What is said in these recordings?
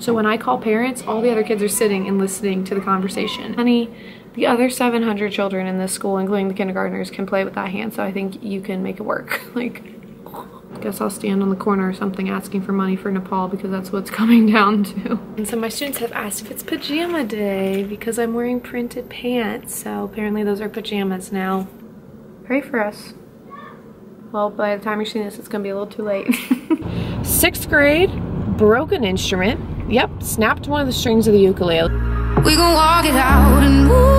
So when I call parents, all the other kids are sitting and listening to the conversation. Honey, the other 700 children in this school, including the kindergartners, can play with that hand, so I think you can make it work. Like, guess I'll stand on the corner or something asking for money for Nepal, because that's what's coming down to. And so my students have asked if it's pajama day because I'm wearing printed pants. So apparently those are pajamas now. Pray for us. Well, by the time you're seeing this, it's gonna be a little too late. 6th grade, broke an instrument. Yep, snapped one of the strings of the ukulele. We gon' walk it out and move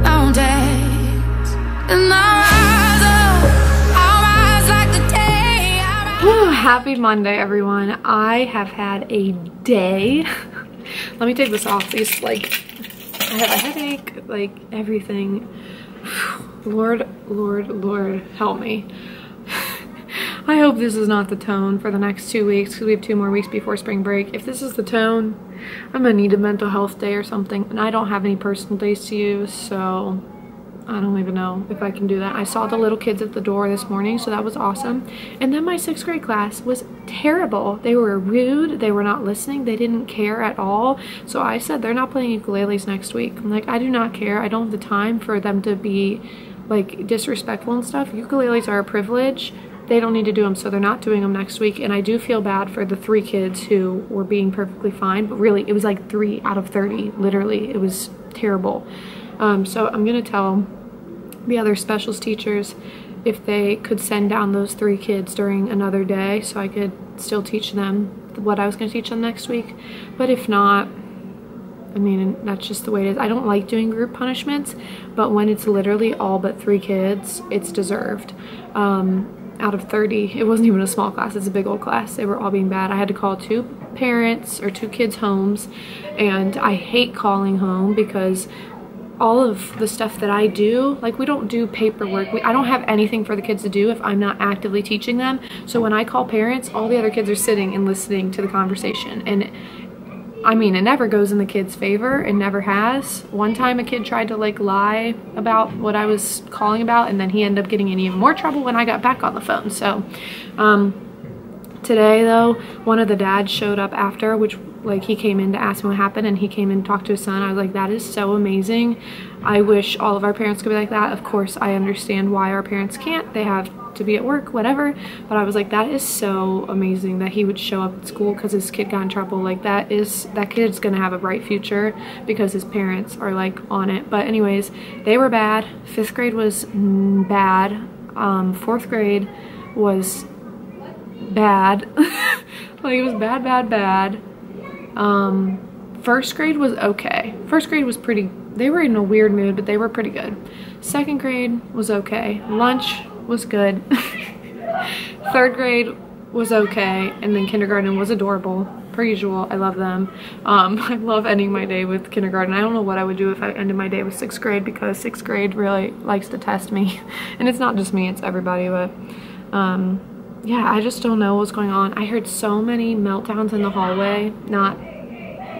mountains and I'll rise like the day. Happy Monday, everyone. I have had a day. Let me take this off. These, like, I have a headache, like everything. Lord, Lord, Lord, help me. I hope this is not the tone for the next 2 weeks, because we have 2 more weeks before spring break. If this is the tone, I'm gonna need a mental health day or something, and I don't have any personal days to use, so I don't even know if I can do that. I saw the little kids at the door this morning, so that was awesome. And then my 6th grade class was terrible. They were rude, they were not listening, they didn't care at all. So I said, they're not playing ukuleles next week. I'm like, I do not care. I don't have the time for them to be like disrespectful and stuff. Ukuleles are a privilege. They don't need to do them, so they're not doing them next week. And I do feel bad for the 3 kids who were being perfectly fine, but really it was like 3 out of 30, literally. It was terrible. So I'm gonna tell the other specials teachers if they could send down those 3 kids during another day so I could still teach them what I was going to teach them next week. But if not, I mean, that's just the way it is. I don't like doing group punishments, but when it's literally all but 3 kids, it's deserved. Out of 30, it wasn't even a small class, it's a big old class. They were all being bad. I had to call 2 parents or 2 kids' homes, and I hate calling home because all of the stuff that I do, like, we don't do paperwork. I don't have anything for the kids to do if I'm not actively teaching them. So when I call parents, all the other kids are sitting and listening to the conversation. And I mean, it never goes in the kids' favor. It never has. One time a kid tried to like lie about what I was calling about, and then he ended up getting in even more trouble when I got back on the phone. So today though, one of the dads showed up after, which, like, he came in to ask me what happened, and he came in and talked to his son. I was like, that is so amazing. I wish all of our parents could be like that. Of course, I understand why our parents can't. They have to be at work, whatever. But I was like, that is so amazing that he would show up at school because his kid got in trouble. Like, that kid's gonna have a bright future because his parents are like on it. But anyways, they were bad. 5th grade was bad. 4th grade was bad. Like, it was bad, bad, bad. 1st grade was okay. 1st grade was pretty, they were in a weird mood, but they were pretty good. 2nd grade was okay. Lunch was good. 3rd grade was okay, and then kindergarten was adorable, per usual. I love them. I love ending my day with kindergarten. I don't know what I would do if I ended my day with 6th grade, because 6th grade really likes to test me. And it's not just me, it's everybody. But yeah, I just don't know what's going on. I heard so many meltdowns in the hallway, not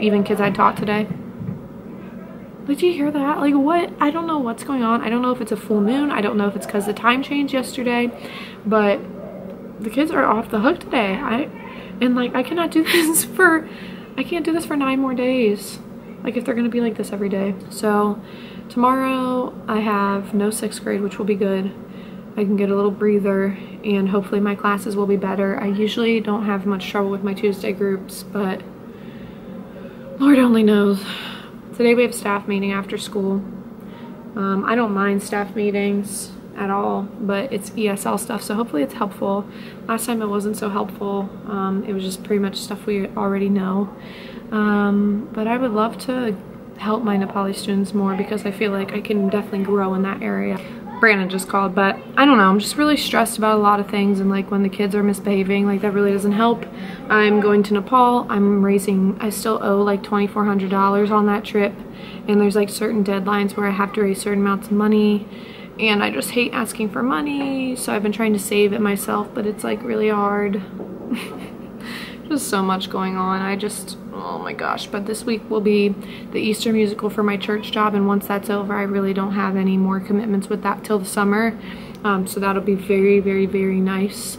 even kids I taught today. Did you hear that? Like, what? I don't know what's going on. I don't know if it's a full moon. I don't know if it's because the time changed yesterday, but the kids are off the hook today. I cannot do this for, I can't do this for 9 more days. Like, if they're gonna be like this every day. So tomorrow I have no 6th grade, which will be good. I can get a little breather, and hopefully my classes will be better. I usually don't have much trouble with my Tuesday groups, but Lord only knows. Today we have staff meeting after school. I don't mind staff meetings at all, but it's ESL stuff, so hopefully it's helpful. Last time it wasn't so helpful. It was just pretty much stuff we already know. But I would love to help my Nepali students more, because I feel like I can definitely grow in that area. Brandon just called, but I don't know, I'm just really stressed about a lot of things, and like when the kids are misbehaving, like that really doesn't help. I'm going to Nepal. I still owe like $2,400 on that trip, and there's like certain deadlines where I have to raise certain amounts of money, and I just hate asking for money, so I've been trying to save it myself, but it's like really hard. Just so much going on. Oh my gosh. But this week will be the Easter musical for my church job, and once that's over, I really don't have any more commitments with that till the summer. So that'll be very, very, very nice.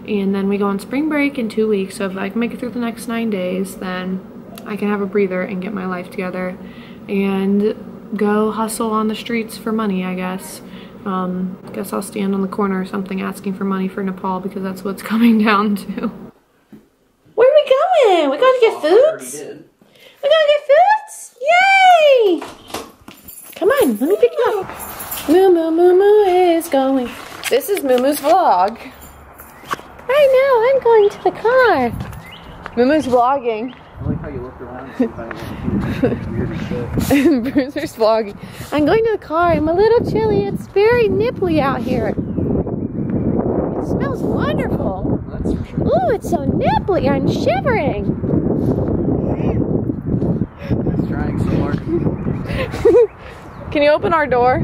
and then we go on spring break in 2 weeks. So if I can make it through the next 9 days, then I can have a breather and get my life together and go hustle on the streets for money, I guess. Guess I'll stand on the corner or something asking for money for Nepal, because that's what's coming down to. Where are we going? We're going to get foods? We're going to get foods? Yay! Come on, let me pick you up. Moo Moo Moo Moo is going. This is Moo Moo's vlog. Right now, I'm going to the car. Moo Moo's vlogging. I like how you look around and see if I Bruiser's vlogging. I'm going to the car. I'm a little chilly. It's very nipply out here. It smells wonderful. That's for sure. Ooh, it's so nipply. I'm shivering. It's trying so hard. Can you open our door?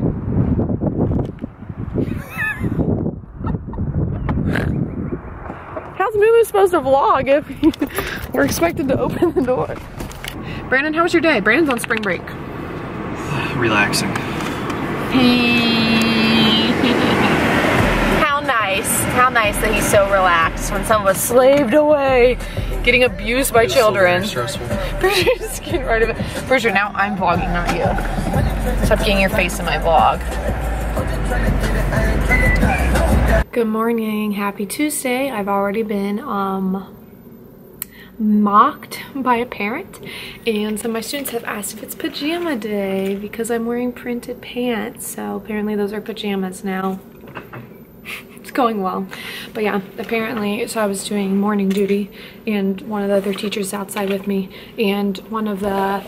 How's Moo supposed to vlog if we're expected to open the door? Brandon, how was your day? Brandon's on spring break. Relaxing. How nice. How nice that he's so relaxed when some of us slaved away, getting abused by children. So stressful. Just getting right of it. For sure, now I'm vlogging, not you. Stop getting your face in my vlog. Good morning, happy Tuesday. I've already been mocked by a parent, and some of my students have asked if it's pajama day because I'm wearing printed pants. So apparently those are pajamas now. It's going well. But yeah, apparently, so I was doing morning duty and one of the other teachers outside with me, and one of the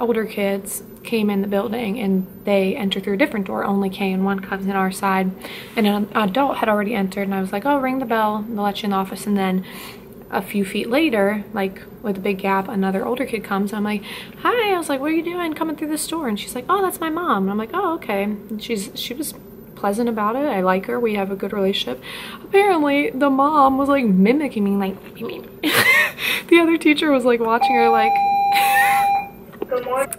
older kids came in the building and they entered through a different door. Only K and one comes in our side, and an adult had already entered, and I was like, oh, ring the bell, they'll let you in the office. And then a few feet later, like with a big gap, another older kid comes. I'm like, hi. I was like, what are you doing coming through this door? And she's like, oh, that's my mom. And I'm like, oh, okay. And she was pleasant about it. I like her. We have a good relationship. Apparently the mom was like mimicking me, like the other teacher was like watching her like good morning.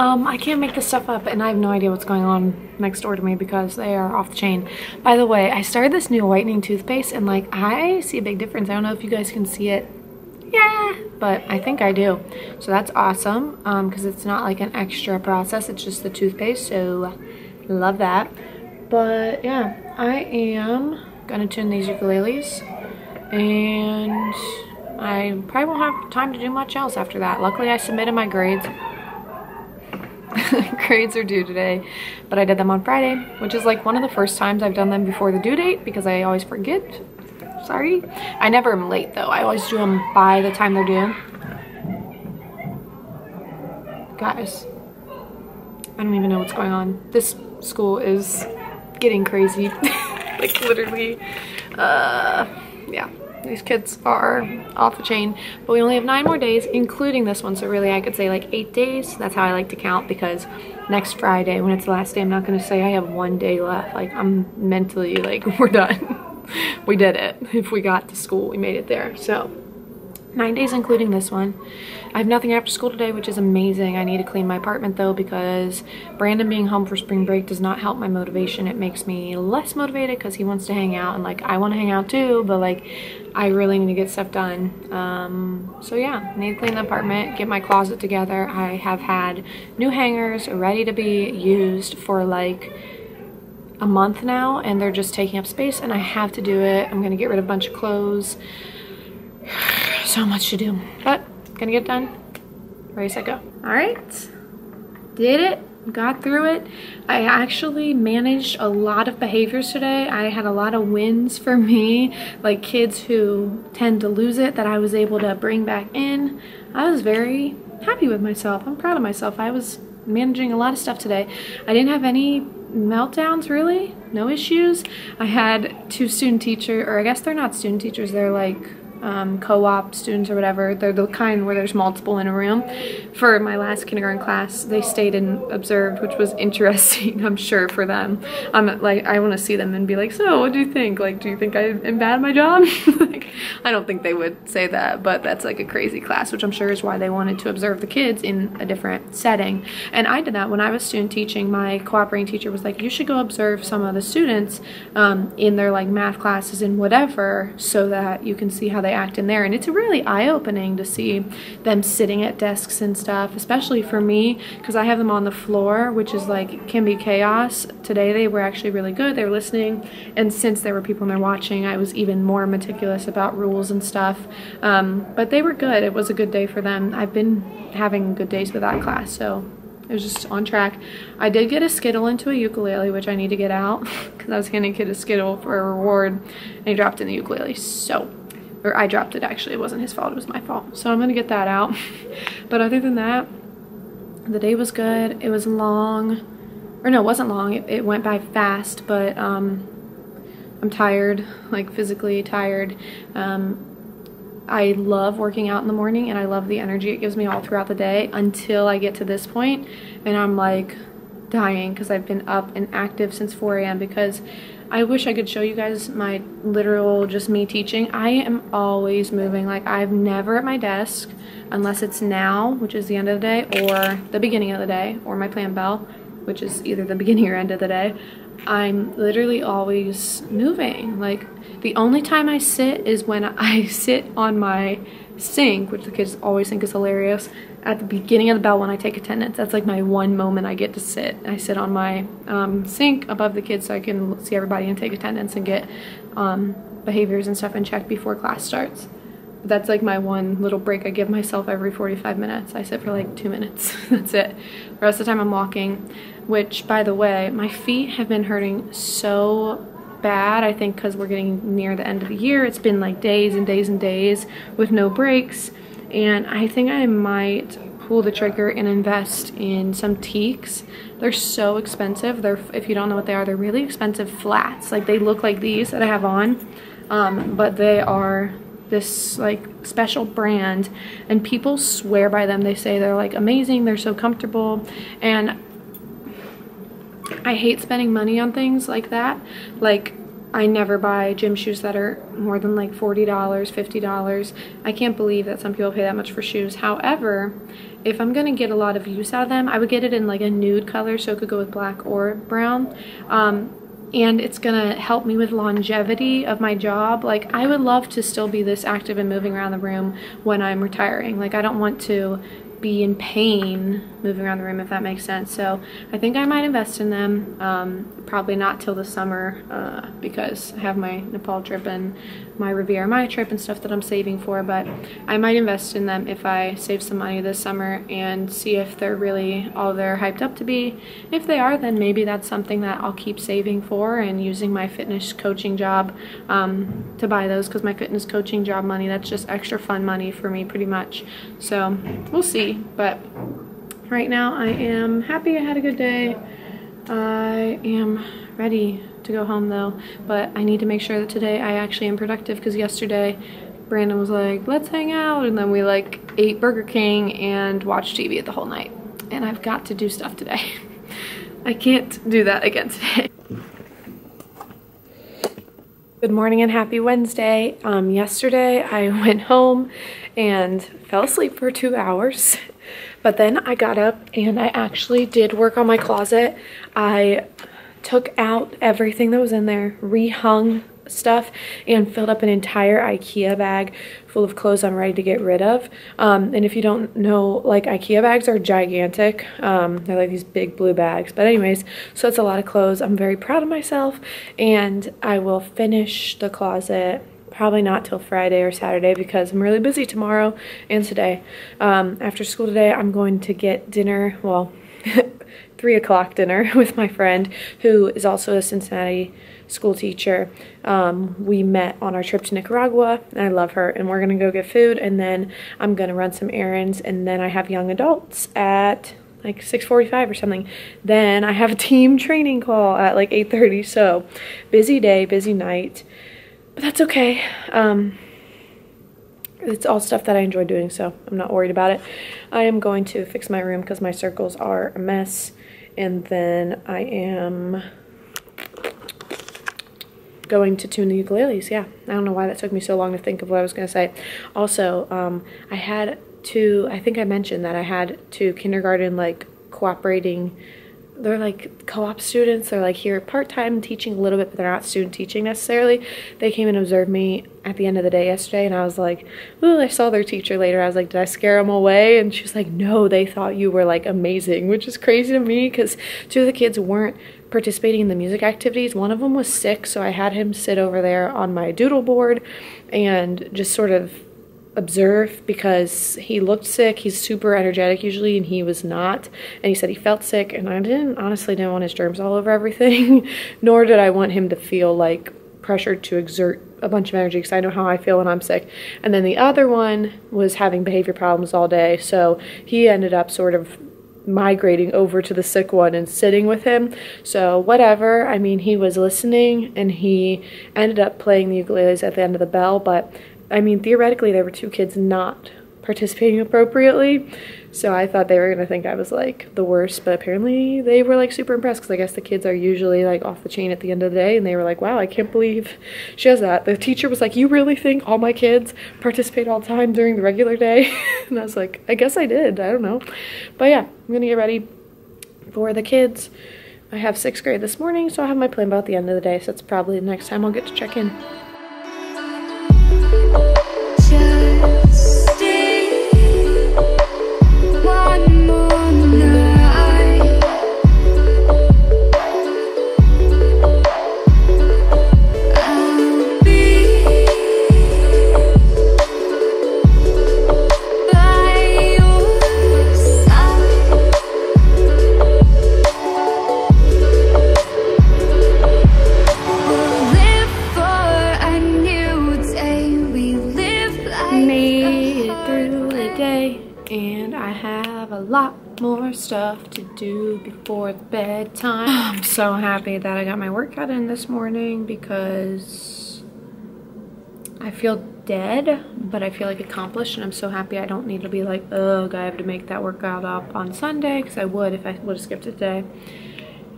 I can't make this stuff up, and I have no idea what's going on next door to me because they are off the chain. By the way, I started this new whitening toothpaste, and like I see a big difference. I don't know if you guys can see it. Yeah, but I think I do. So that's awesome, because it's not like an extra process. It's just the toothpaste, so love that. But yeah, I am gonna tune these ukuleles, and I probably won't have time to do much else after that. Luckily, I submitted my grades. Grades are due today, but I did them on Friday, which is like one of the first times I've done them before the due date because I always forget. Sorry. I never am late though. I always do them by the time they're due. Guys, I don't even know what's going on. This school is getting crazy. Like literally, yeah. These kids are off the chain, but we only have 9 more days, including this one. So really I could say like 8 days. That's how I like to count, because next Friday, when it's the last day, I'm not going to say I have 1 day left. Like I'm mentally like, we're done. We did it. If we got to school, we made it there. So 9 days, including this one. I have nothing after school today, which is amazing. I need to clean my apartment though, because Brandon being home for spring break does not help my motivation. It makes me less motivated because he wants to hang out, and like I want to hang out too, but like I really need to get stuff done. So yeah, I need to clean the apartment, get my closet together. I have had new hangers ready to be used for like a month now, and they're just taking up space, and I have to do it. I'm gonna get rid of a bunch of clothes. So much to do, but gonna get it done. Ready, set, go. All right, did it, got through it. I actually managed a lot of behaviors today. I had a lot of wins for me, like kids who tend to lose it that I was able to bring back in. I was very happy with myself. I'm proud of myself. I was managing a lot of stuff today. I didn't have any meltdowns, really, no issues. I had 2 student teachers, or I guess they're not student teachers, they're like co-op students or whatever. They're the kind where there's multiple in a room. For my last kindergarten class, they stayed and observed, which was interesting, I'm sure, for them. Like, I want to see them and be like, so what do you think? Like, do you think I am bad at my job? Like, I don't think they would say that, but that's like a crazy class, which I'm sure is why they wanted to observe the kids in a different setting. And I did that when I was student teaching. My cooperating teacher was like, you should go observe some of the students in their like math classes and whatever, so that you can see how they act in there. And it's really eye-opening to see them sitting at desks and stuff, especially for me, because I have them on the floor, which is like, can be chaos. Today they were actually really good. They were listening, and since there were people in there watching, I was even more meticulous about rules and stuff. But they were good. It was a good day for them. I've been having good days with that class, so it was just on track. I did get a Skittle into a ukulele, which I need to get out because I was handing a kid a Skittle for a reward, and he dropped it in the ukulele. So, or I dropped it actually. It wasn't his fault. It was my fault. So I'm gonna get that out. But other than that, the day was good. It was long, or no, it wasn't long. It went by fast, but I'm tired, like physically tired. I love working out in the morning, and I love the energy it gives me all throughout the day until I get to this point, and I'm like dying because I've been up and active since 4 a.m. because I wish I could show you guys my literal just me teaching. I am always moving. Like, I'm never at my desk unless it's now, which is the end of the day, or the beginning of the day, or my plan bell, which is either the beginning or end of the day. I'm literally always moving. Like, the only time I sit is when I sit on my sink, which the kids always think is hilarious, at the beginning of the bell when I take attendance. That's like my one moment I get to sit. I sit on my sink above the kids so I can see everybody and take attendance and get behaviors and stuff and check before class starts. That's like my one little break I give myself every 45 minutes. I sit for like 2 minutes. That's it. The rest of the time I'm walking, which, by the way, my feet have been hurting so bad. I think because we're getting near the end of the year. It's been like days and days and days with no breaks, and I think I might pull the trigger and invest in some teaks. They're so expensive. If you don't know what they are, they're really expensive flats. Like, they look like these that I have on, but they are this like special brand, and people swear by them. They say they're like amazing, they're so comfortable, and I hate spending money on things like that. Like, I never buy gym shoes that are more than like $40, $50. I can't believe that some people pay that much for shoes. However, if I'm gonna get a lot of use out of them, I would get it in like a nude color, so it could go with black or brown. And it's gonna help me with longevity of my job. Like, I would love to still be this active and moving around the room when I'm retiring. Like, I don't want to be in pain moving around the room, if that makes sense. So I think I might invest in them. Probably not till the summer because I have my Nepal trip and my Riviera Maya trip and stuff that I'm saving for, but I might invest in them if I save some money this summer and see if they're really all they're hyped up to be. If they are, then maybe that's something that I'll keep saving for and using my fitness coaching job to buy those, because my fitness coaching job money, that's just extra fun money for me pretty much. So we'll see, but right now I am happy. I had a good day. I am ready to go home though, but I need to make sure that today I actually am productive, because yesterday Brandon was like, let's hang out, and then we like ate Burger King and watched TV the whole night, and I've got to do stuff today. I can't do that again today. Good morning and happy Wednesday. Yesterday I went home and fell asleep for 2 hours, but then I got up and I actually did work on my closet. I took out everything that was in there, rehung stuff, and filled up an entire IKEA bag full of clothes I'm ready to get rid of. And if you don't know, like, IKEA bags are gigantic. They're like these big blue bags. But anyways, so it's a lot of clothes. I'm very proud of myself, and I will finish the closet probably not till Friday or Saturday, because I'm really busy tomorrow and today. After school today, I'm going to get dinner, well, 3 o'clock dinner with my friend who is also a Cincinnati school teacher. We met on our trip to Nicaragua, and I love her, and we're gonna go get food, and then I'm gonna run some errands, and then I have young adults at like 6:45 or something. Then I have a team training call at like 8:30, so busy day, busy night, but that's okay. It's all stuff that I enjoy doing, so I'm not worried about it. I am going to fix my room because my circles are a mess, and then I am going to tune the ukuleles. Yeah, I don't know why that took me so long to think of what I was going to say. Also, I had two, I think I mentioned that I had two kindergarten like cooperating, they're like co-op students. They're like here part-time teaching a little bit, but they're not student teaching necessarily. They came and observed me at the end of the day yesterday, and I was like, ooh, I saw their teacher later. I was like, did I scare them away? And she was like, no, they thought you were like amazing, which is crazy to me because two of the kids weren't participating in the music activities. One of them was sick, so I had him sit over there on my doodle board and just sort of observe because he looked sick. He's super energetic usually, and he was not, and he said he felt sick, and I honestly didn't want his germs all over everything nor did I want him to feel like pressured to exert a bunch of energy because I know how I feel when I'm sick. And then the other one was having behavior problems all day, so he ended up sort of migrating over to the sick one and sitting with him. So whatever, I mean, he was listening and he ended up playing the ukuleles at the end of the bell, but I mean, theoretically, there were two kids not participating appropriately, so I thought they were going to think I was, like, the worst, but apparently they were, like, super impressed, because I guess the kids are usually, like, off the chain at the end of the day, and they were like, wow, I can't believe she has that. The teacher was like, you really think all my kids participate all the time during the regular day? And I was like, I guess I did. I don't know. But, yeah, I'm going to get ready for the kids. I have 6th grade this morning, so I'll have my plan about the end of the day, so that's probably the next time I'll get to check in. And I have a lot more stuff to do before bedtime. I'm so happy that I got my workout in this morning because I feel dead, but I feel like accomplished, and I'm so happy I don't need to be like, ugh, I have to make that workout up on Sunday, because I would if I would have skipped it today.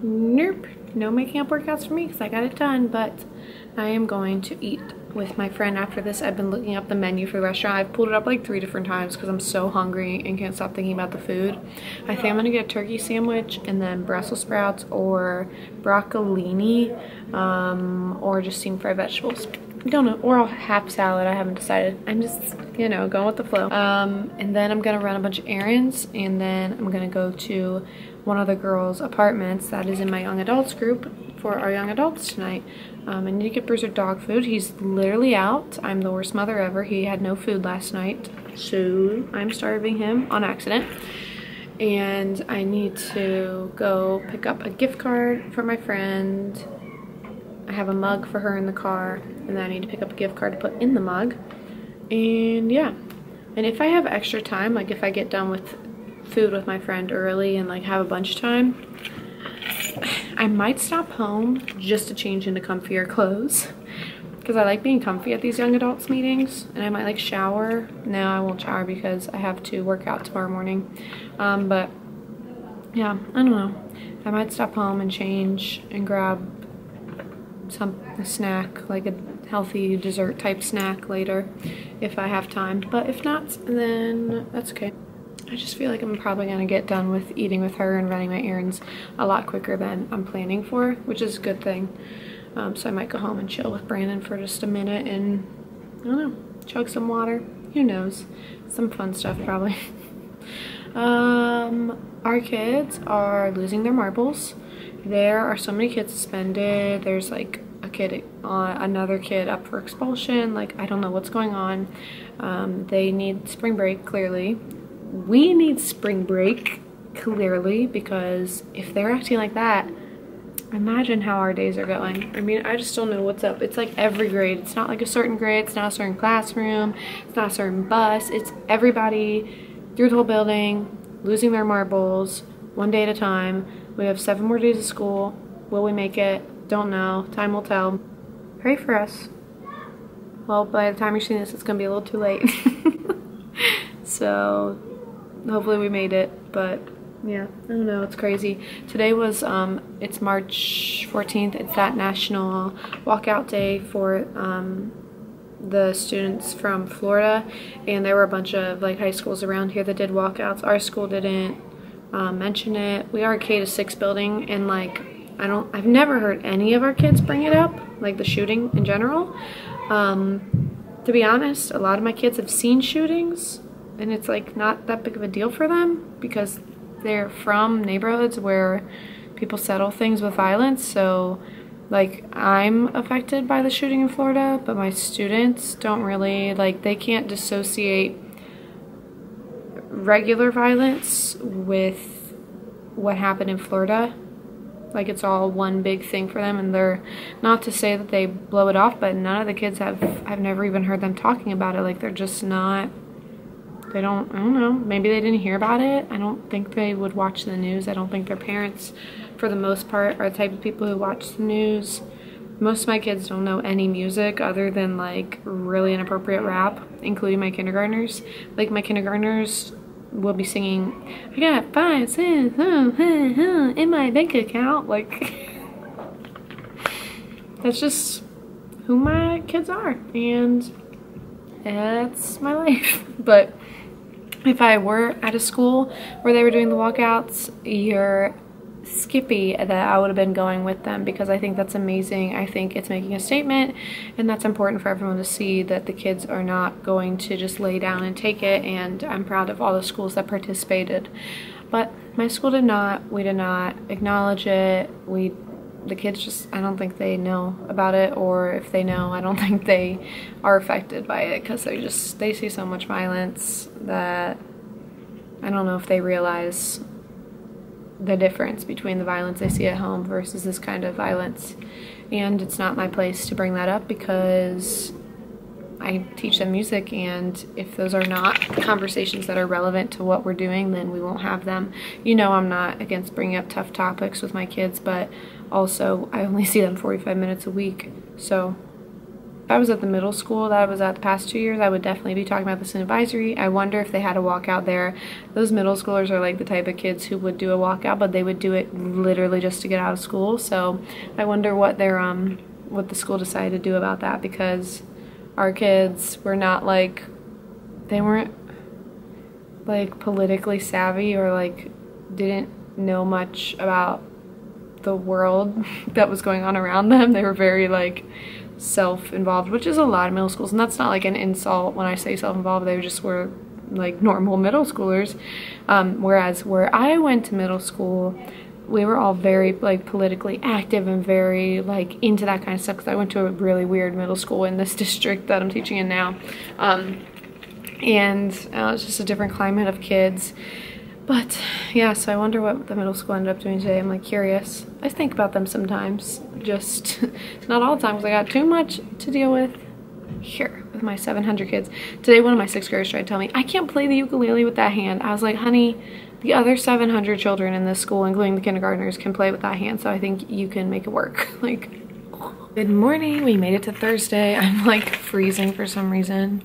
Nope, no making up workouts for me because I got it done, but I am going to eat with my friend after this. I've been looking up the menu for the restaurant. I've pulled it up like 3 different times because I'm so hungry and can't stop thinking about the food. I think I'm gonna get a turkey sandwich and then Brussels sprouts or broccolini, or just steamed fried vegetables. I don't know, or a half salad. I haven't decided. I'm just, you know, going with the flow. And then I'm gonna run a bunch of errands, and then I'm gonna go to one of the girls' apartments that is in my young adults group for our young adults tonight. I need to get Bruiser dog food. He's literally out. I'm the worst mother ever. He had no food last night, so I'm starving him on accident. And I need to go pick up a gift card for my friend. I have a mug for her in the car, and then I need to pick up a gift card to put in the mug. And yeah, and if I have extra time, like if I get done with food with my friend early and like have a bunch of time, I might stop home just to change into comfier clothes because I like being comfy at these young adults meetings, and I might like shower. No, I won't shower because I have to work out tomorrow morning. But yeah, I don't know. I might stop home and change and grab a snack, like a healthy dessert type snack later if I have time. But if not, then that's okay. I just feel like I'm probably gonna get done with eating with her and running my errands a lot quicker than I'm planning for, which is a good thing. So I might go home and chill with Brandon for just a minute and, I don't know, chug some water. Who knows? Some fun stuff probably. Our kids are losing their marbles. There are so many kids suspended. There's like a kid, another kid up for expulsion. Like, I don't know what's going on. They need spring break, clearly. We need spring break, clearly, because if they're acting like that, imagine how our days are going. I mean, I just don't know what's up. It's like every grade. It's not like a certain grade. It's not a certain classroom. It's not a certain bus. It's everybody through the whole building, losing their marbles, one day at a time. We have 7 more days of school. Will we make it? Don't know. Time will tell. Pray for us. Well, by the time you're seeing this, it's gonna be a little too late. So hopefully we made it, but Yeah, I don't know, it's crazy. Today was, it's March 14th. It's that national walkout day for the students from Florida, and there were a bunch of like high schools around here that did walkouts. Our school didn't mention it. We are a K-6 building, and like I've never heard any of our kids bring it up, like the shooting in general. To be honest, a lot of my kids have seen shootings, and it's like not that big of a deal for them because they're from neighborhoods where people settle things with violence. So like I'm affected by the shooting in Florida, but my students don't really, like, they can't dissociate regular violence with what happened in Florida. Like it's all one big thing for them, and they're, not to say that they blow it off, but none of the kids I've never even heard them talking about it. Like they're just not, I don't know, maybe they didn't hear about it. I don't think they would watch the news. I don't think their parents, for the most part, are the type of people who watch the news. Most of my kids don't know any music other than like really inappropriate rap, including my kindergartners. Like my kindergartners will be singing, I got 5 cents in my bank account. Like that's just who my kids are, and that's my life. But if I were at a school where they were doing the walkouts, you're skippy that I would have been going with them, because I think that's amazing. I think it's making a statement, and that's important for everyone to see that the kids are not going to just lay down and take it, and I'm proud of all the schools that participated. But my school did not. We did not acknowledge it. The kids just, I don't think they know about it, or if they know, I don't think they are affected by it, because they see so much violence that I don't know if they realize the difference between the violence they see at home versus this kind of violence. And it's not my place to bring that up, because I teach them music, and if those are not conversations that are relevant to what we're doing, then we won't have them. You know, I'm not against bringing up tough topics with my kids, but also I only see them 45 minutes a week. So if I was at the middle school that I was at the past 2 years, I would definitely be talking about this in advisory. I wonder if they had a walkout there. Those middle schoolers are like the type of kids who would do a walkout, but they would do it literally just to get out of school. So I wonder what what the school decided to do about that, because our kids were not like, they weren't like politically savvy, or like didn't know much about the world that was going on around them. They were very like self-involved, which is a lot of middle schools, and that's not like an insult when I say self-involved. They just were like normal middle schoolers, whereas where I went to middle school, we were all very like politically active and very like into that kind of stuff, because I went to a really weird middle school in this district that I'm teaching in now, and it's just a different climate of kids. But yeah, so I wonder what the middle school ended up doing today. I'm like curious. I think about them sometimes, just not all the time, because I got too much to deal with here with my 700 kids. Today one of my 6th graders tried to tell me I can't play the ukulele with that hand. I was like, honey, the other 700 children in this school, including the kindergartners, can play with that hand, so I think you can make it work. Like, good morning, we made it to Thursday. I'm like freezing for some reason.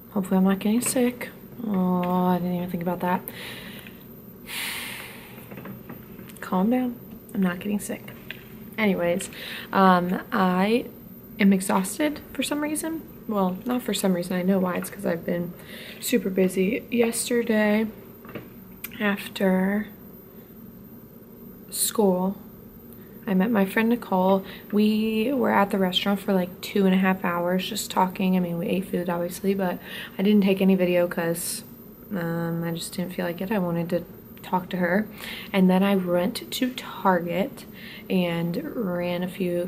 Hopefully I'm not getting sick. Oh, I didn't even think about that. Calm down. I'm not getting sick. Anyways, I am exhausted for some reason. Well, not for some reason. I know why. It's because I've been super busy. Yesterday, after school, I met my friend Nicole. We were at the restaurant for like 2.5 hours just talking. I mean, we ate food obviously, but I didn't take any video because I just didn't feel like it. I wanted to talk to her. And then I went to Target and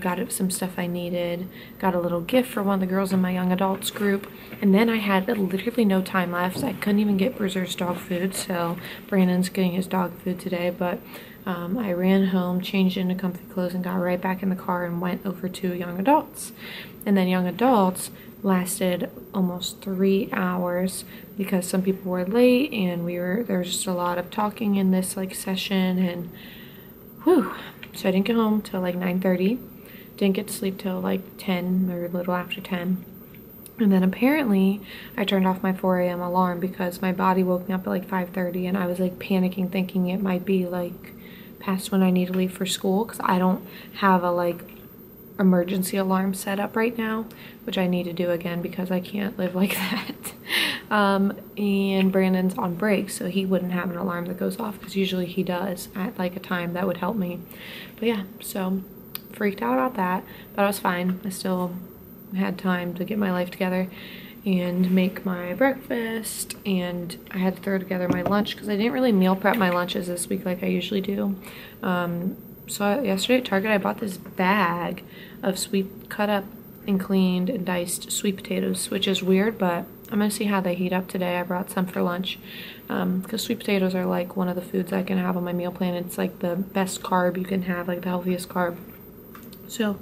got some stuff I needed, got a little gift for one of the girls in my young adults group, and then I had literally no time left. I couldn't even get Bruiser's dog food, so Brandon's getting his dog food today. But I ran home, changed into comfy clothes, and got right back in the car and went over to young adults. And then young adults lasted almost 3 hours because some people were late, and there was just a lot of talking in this like session, and whew. So I didn't get home till like 9:30. Didn't get to sleep till like 10 or a little after 10. And then apparently I turned off my 4 a.m. alarm because my body woke me up at like 5:30 and I was like panicking thinking it might be like past when I need to leave for school because I don't have a like emergency alarm set up right now, which I need to do again because I can't live like that. And Brandon's on break, so he wouldn't have an alarm that goes off because usually he does at like a time that would help me. But yeah, so freaked out about that, but I was fine. I still had time to get my life together and make my breakfast, and I had to throw together my lunch because I didn't really meal prep my lunches this week like I usually do. So yesterday at Target I bought this bag of cut up and cleaned and diced sweet potatoes, which is weird, but I'm gonna see how they heat up today. I brought some for lunch because sweet potatoes are like one of the foods I can have on my meal plan. It's like the best carb you can have, like the healthiest carb. So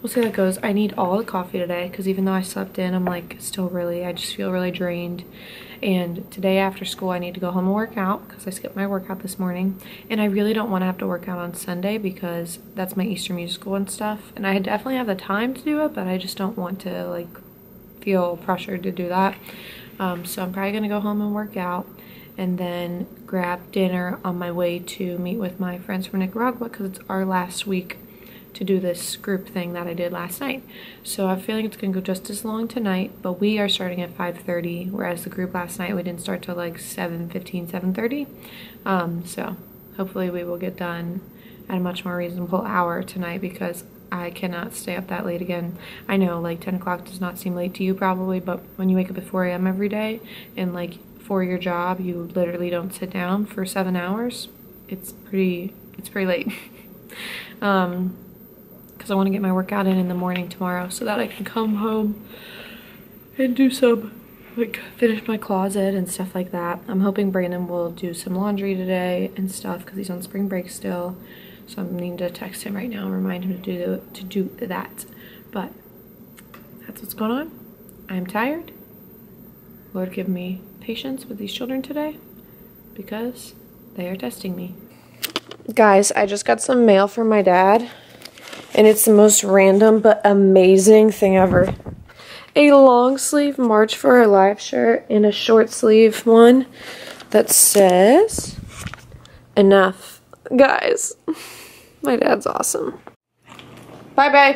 we'll see how that goes. I need all the coffee today because even though I slept in, I'm like still really, I just feel really drained. And today after school I need to go home and work out because I skipped my workout this morning. And I really don't want to have to work out on Sunday because that's my Easter musical and stuff. And I definitely have the time to do it, but I just don't want to like feel pressured to do that. So I'm probably going to go home and work out and then grab dinner on my way to meet with my friends from Nicaragua because it's our last week to do this group thing that I did last night. So I'm feeling it's gonna go just as long tonight, but we are starting at 5:30, whereas the group last night we didn't start till like 7:15, 7:30. So hopefully we will get done at a much more reasonable hour tonight because I cannot stay up that late again. I know like 10 o'clock does not seem late to you probably, but when you wake up at 4 a.m. every day and like for your job you literally don't sit down for 7 hours, it's pretty late. Because I want to get my workout in the morning tomorrow so that I can come home and do some, like, finish my closet and stuff like that. I'm hoping Brandon will do some laundry today and stuff because he's on spring break still. So I'm needing to text him right now and remind him to do that. But that's what's going on. I'm tired. Lord, give me patience with these children today because they are testing me. Guys, I just got some mail from my dad. And it's the most random but amazing thing ever. A long sleeve March for Our Lives shirt and a short sleeve one that says enough. Guys, my dad's awesome. Bye, babe.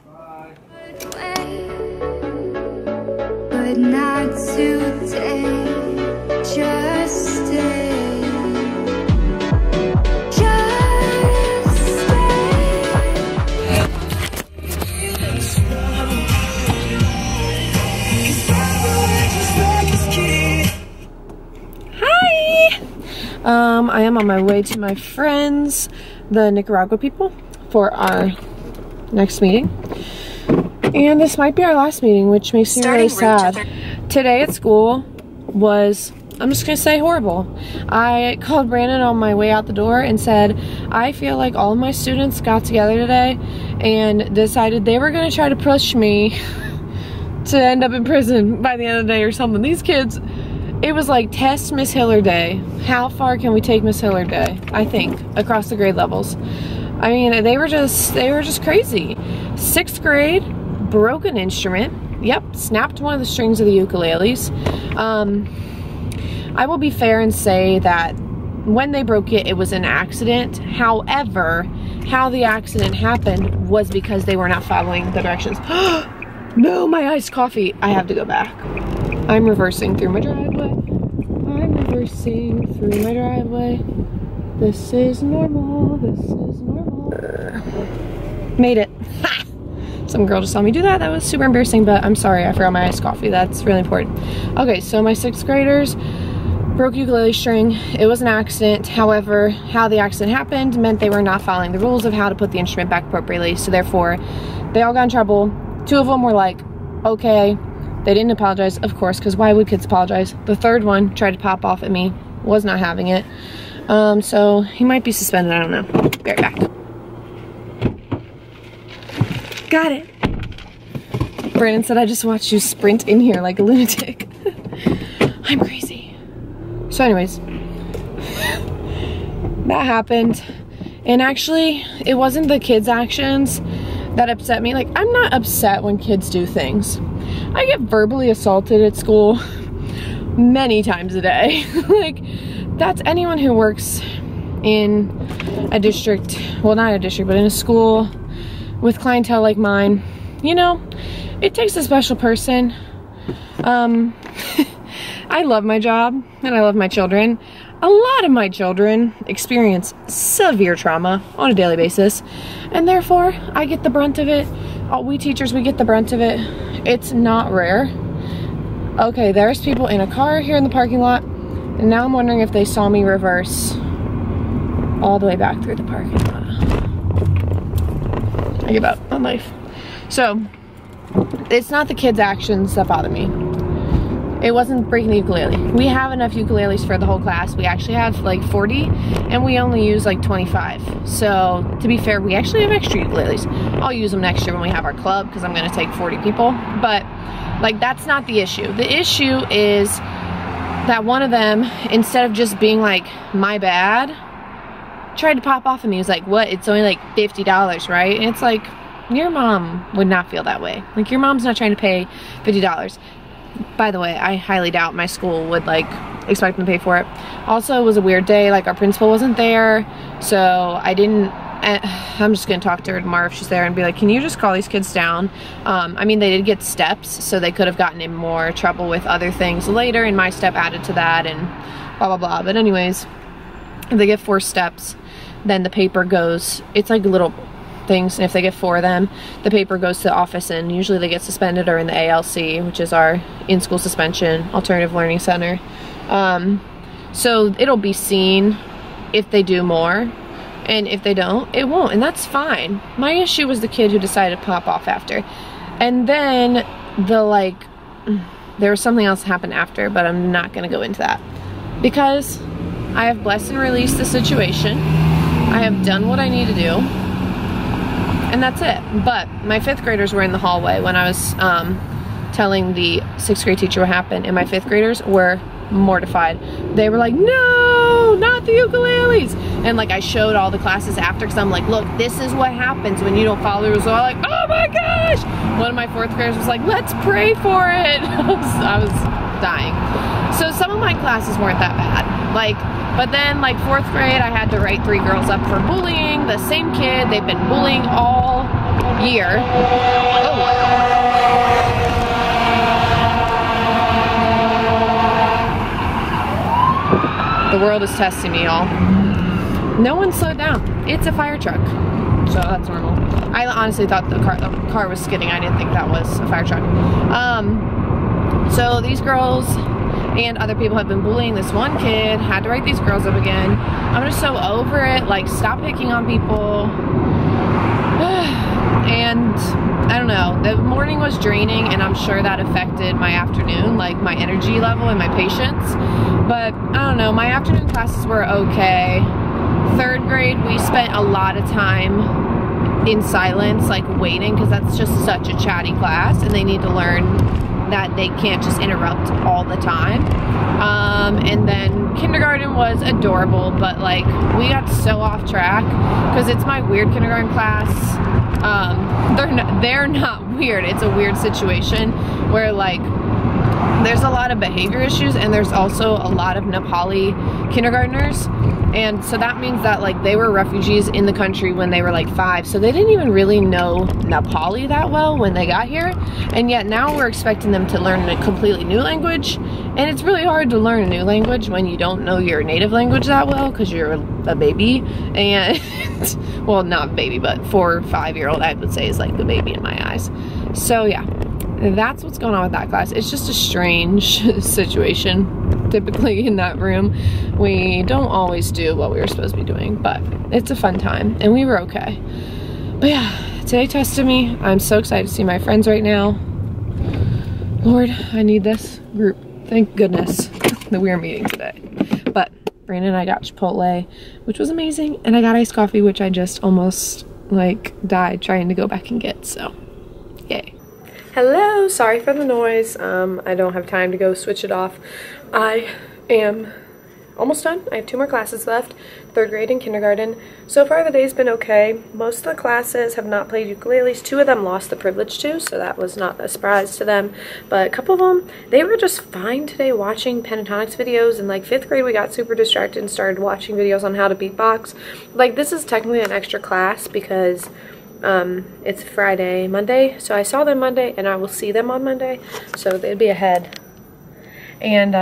Bye. But not today. Just stay. I am on my way to my friends, the Nicaragua people, for our next meeting. And this might be our last meeting, which makes me really sad. Today at school was, I'm just gonna say, horrible. I called Brandon on my way out the door and said, I feel like all of my students got together today and decided they were gonna try to push me to end up in prison by the end of the day or something. These kids, it was like test Miss Hiller Day. How far can we take Miss Hiller Day? I think across the grade levels. I mean, they were just crazy. 6th grade, broke an instrument. Yep, snapped one of the strings of the ukuleles. I will be fair and say that when they broke it, it was an accident. However, how the accident happened was because they were not following the directions. No, my iced coffee. I have to go back. I'm reversing through my driveway. I'm reversing through my driveway. This is normal. This is normal. Made it. Ha! Some girl just saw me do that. That was super embarrassing, but I'm sorry. I forgot my iced coffee. That's really important. Okay, so my 6th graders broke ukulele string. It was an accident. However, how the accident happened meant they were not following the rules of how to put the instrument back appropriately. So therefore, they all got in trouble. 2 of them were like, okay. They didn't apologize, of course, because why would kids apologize? The 3rd one tried to pop off at me, was not having it. So he might be suspended, I don't know. Be right back. Got it. Brandon said, I just watched you sprint in here like a lunatic. I'm crazy. So anyways, that happened. And actually, it wasn't the kids' actions that upset me. Like, I'm not upset when kids do things. I get verbally assaulted at school many times a day. Like, that's anyone who works in a district, well, not a district, but in a school with clientele like mine. You know, it takes a special person. I love my job and I love my children. A lot of my children experience severe trauma on a daily basis, and therefore I get the brunt of it. We teachers, we get the brunt of it. It's not rare. Okay, there's people in a car here in the parking lot, and now I'm wondering if they saw me reverse all the way back through the parking lot. I give up on life. So, it's not the kids' actions that bother me. It wasn't breaking the ukulele. We have enough ukuleles for the whole class. We actually have like 40, and we only use like 25. So, to be fair, we actually have extra ukuleles. I'll use them next year when we have our club, because I'm gonna take 40 people. But, like, that's not the issue. The issue is that one of them, instead of just being like, my bad, tried to pop off at me. He was like, what? It's only like $50, right? And it's like, your mom would not feel that way. Like, your mom's not trying to pay $50. By the way, I highly doubt my school would like expect them to pay for it. Also, it was a weird day. Like, our principal wasn't there, so I didn't. I'm just gonna talk to her tomorrow if she's there and be like, can you just call these kids down? I mean, they did get steps, so they could have gotten in more trouble with other things later, and my step added to that, and blah blah blah. But anyways, if they get 4 steps, then the paper goes. It's like little things, and if they get 4 of them, the paper goes to the office, and usually they get suspended or in the ALC, which is our in-school suspension alternative learning center. So it'll be seen if they do more, and if they don't, it won't, and that's fine. My issue was the kid who decided to pop off after, and then there was something else that happened after, but I'm not gonna go into that because I have blessed and released the situation. I have done what I need to do, and that's it. But my 5th graders were in the hallway when I was telling the 6th grade teacher what happened, and my 5th graders were mortified. They were like, no, not the ukuleles. And like, I showed all the classes after, because I'm like, look, this is what happens when you don't follow the rules. So I'm like, oh my gosh. One of my 4th graders was like, let's pray for it. I was dying. So some of my classes weren't that bad. Like, but then like 4th grade, I had to write 3 girls up for bullying. The same kid they've been bullying all year. Oh. The world is testing me, y'all. No one slowed down. It's a fire truck, so that's normal. I honestly thought the car was skidding. I didn't think that was a fire truck. So these girls and other people have been bullying this one kid. Had to write these girls up again. I'm just so over it. Like, stop picking on people. And I don't know, the morning was draining, and I'm sure that affected my afternoon, like my energy level and my patience. But I don't know, my afternoon classes were okay. 3rd grade, we spent a lot of time in silence, like waiting, because that's just such a chatty class, and they need to learn that they can't just interrupt all the time. And then kindergarten was adorable, but like, we got so off track because it's my weird kindergarten class. They're not weird. It's a weird situation where like, there's a lot of behavior issues, and there's also a lot of Nepali kindergartners, and so that means that like, they were refugees in the country when they were like 5, so they didn't even really know Nepali that well when they got here, and yet now we're expecting them to learn a completely new language, and it's really hard to learn a new language when you don't know your native language that well, because you're a baby. And well, not baby, but 4 or 5-year-old I would say is like the baby in my eyes. So yeah, that's what's going on with that class. It's just a strange situation. Typically in that room, we don't always do what we were supposed to be doing, but it's a fun time, and we were okay. But yeah, today tested me. I'm so excited to see my friends right now. Lord, I need this group. Thank goodness that we are meeting today. But Brandon and I got Chipotle, which was amazing, and I got iced coffee, which I just almost like died trying to go back and get, so yay. Hello, sorry for the noise. I don't have time to go switch it off. I am almost done. I have 2 more classes left, 3rd grade and kindergarten. So far the day's been okay. Most of the classes have not played ukuleles. 2 of them lost the privilege to, so that was not a surprise to them. But a couple of them, they were just fine today watching pentatonics videos. In like 5th grade we got super distracted and started watching videos on how to beatbox. Like this is technically an extra class because it's Friday, Monday. So I saw them Monday and I will see them on Monday. So they'd be ahead. And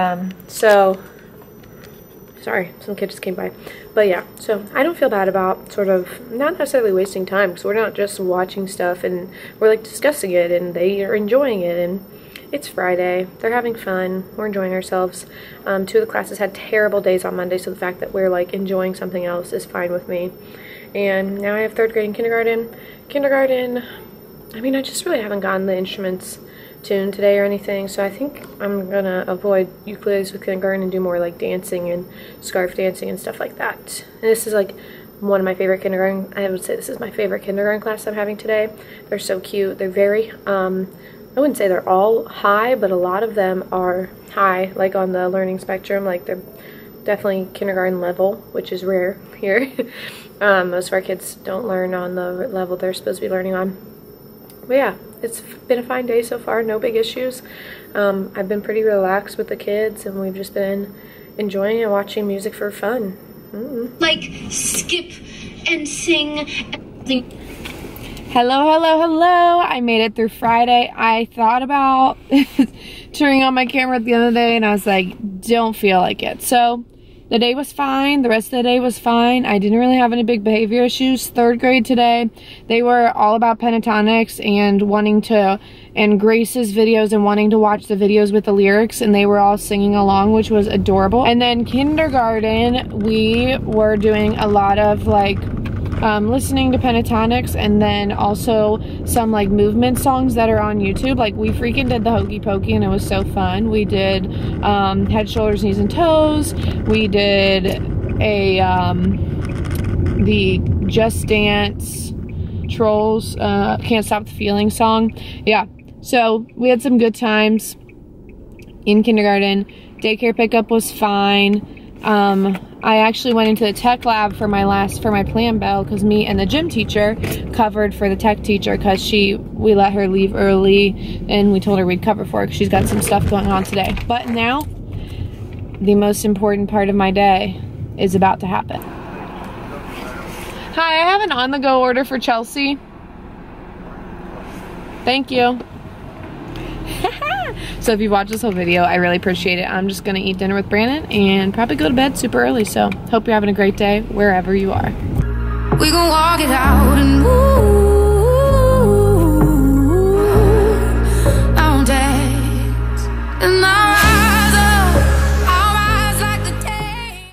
sorry, some kids just came by. But yeah, so I don't feel bad about sort of not necessarily wasting time because we're not just watching stuff and we're like discussing it and they are enjoying it and it's Friday. They're having fun. We're enjoying ourselves. 2 of the classes had terrible days on Monday, so the fact that we're like enjoying something else is fine with me. And now I have 3rd grade and kindergarten. Kindergarten, I mean, I just really haven't gotten the instruments tuned today or anything, so I think I'm gonna avoid ukuleles with kindergarten and do more like dancing and scarf dancing and stuff like that. And this is like one of my favorite kindergarten, I would say this is my favorite kindergarten class I'm having today. They're so cute. They're very, I wouldn't say they're all high, but a lot of them are high, like on the learning spectrum. Like they're definitely kindergarten level, which is rare here. Most of our kids don't learn on the level they're supposed to be learning on. But yeah, it's been a fine day so far, no big issues. I've been pretty relaxed with the kids and we've just been enjoying and watching music for fun. Like skip and sing. Hello, hello, hello. I made it through Friday. I thought about turning on my camera at the end of the day and I was like, don't feel like it. So the day was fine. The rest of the day was fine. I didn't really have any big behavior issues. 3rd grade today, they were all about pentatonics and wanting to, and Grace's videos and wanting to watch the videos with the lyrics, and they were all singing along, which was adorable. And then kindergarten, we were doing a lot of like listening to pentatonics and then also some like movement songs that are on YouTube. Like we freaking did the Hokey Pokey and it was so fun. We did head, shoulders, knees, and toes. We did a the Just Dance Trolls Can't Stop the Feeling song. Yeah, so we had some good times in kindergarten. Daycare pickup was fine. I actually went into the tech lab for my plan bell because me and the gym teacher covered for the tech teacher because we let her leave early and we told her we'd cover for her because she's got some stuff going on today. But now, the most important part of my day is about to happen. Hi, I have an on-the-go order for Chelsea. Thank you. So if you watch this whole video, I really appreciate it. I'm just gonna eat dinner with Brandon and probably go to bed super early. So hope you're having a great day wherever you are. We gon' walk it out and move.